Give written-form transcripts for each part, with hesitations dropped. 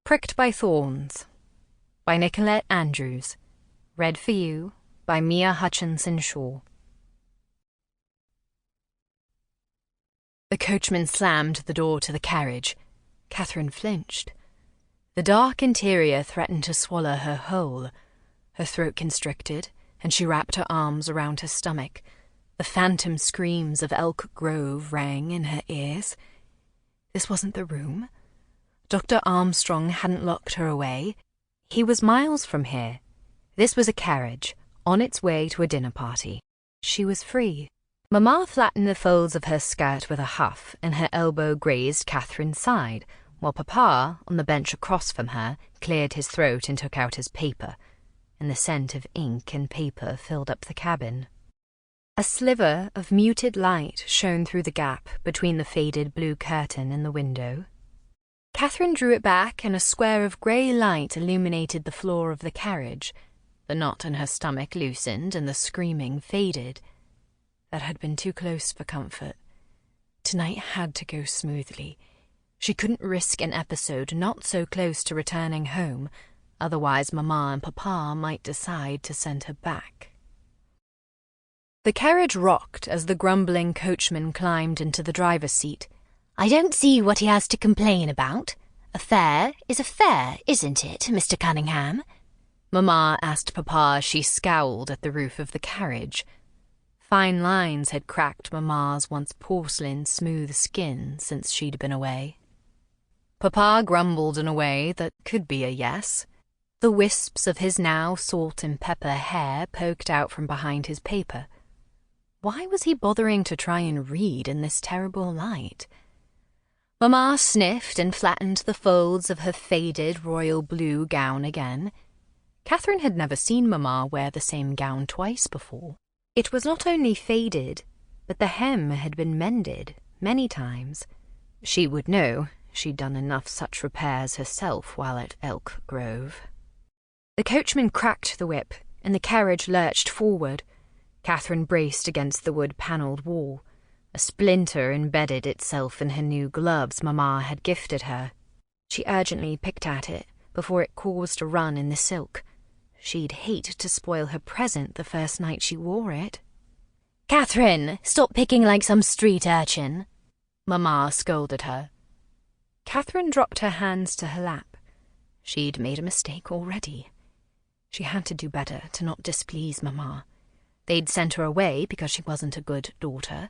Pricked by Thorns by Nicolette Andrews. Read for you by Mia Hutchinson-Shaw. The coachman slammed the door to the carriage. Catherine flinched. The dark interior threatened to swallow her whole. Her throat constricted, and she wrapped her arms around her stomach. The phantom screams of Elk Grove rang in her ears. This wasn't the room. Dr. Armstrong hadn't locked her away. He was miles from here. This was a carriage, on its way to a dinner party. She was free. Mamma flattened the folds of her skirt with a huff, and her elbow grazed Catherine's side, while Papa, on the bench across from her, cleared his throat and took out his paper, and the scent of ink and paper filled up the cabin. A sliver of muted light shone through the gap between the faded blue curtain and the window. Catherine drew it back, and a square of grey light illuminated the floor of the carriage. The knot in her stomach loosened, and the screaming faded. That had been too close for comfort. Tonight had to go smoothly. She couldn't risk an episode not so close to returning home, otherwise Mamma and Papa might decide to send her back. The carriage rocked as the grumbling coachman climbed into the driver's seat. "I don't see what he has to complain about. A fare is a fare, isn't it, Mr. Cunningham?" Mamma asked Papa as she scowled at the roof of the carriage. Fine lines had cracked Mamma's once porcelain smooth skin since she'd been away. Papa grumbled in a way that could be a yes. The wisps of his now salt and pepper hair poked out from behind his paper. Why was he bothering to try and read in this terrible light? Mamma sniffed and flattened the folds of her faded royal blue gown again. Catherine had never seen Mamma wear the same gown twice before. It was not only faded, but the hem had been mended many times. She would know. She'd done enough such repairs herself while at Elk Grove. The coachman cracked the whip, and the carriage lurched forward. Catherine braced against the wood-panelled wall. A splinter embedded itself in her new gloves Mamma had gifted her. She urgently picked at it before it caused a run in the silk. She'd hate to spoil her present the first night she wore it. "Catherine, stop picking like some street urchin," Mamma scolded her. Catherine dropped her hands to her lap. She'd made a mistake already. She had to do better to not displease Mamma. They'd sent her away because she wasn't a good daughter,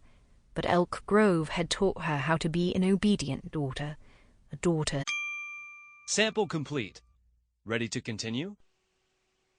but Elk Grove had taught her how to be an obedient daughter, a daughter. Sample complete. Ready to continue?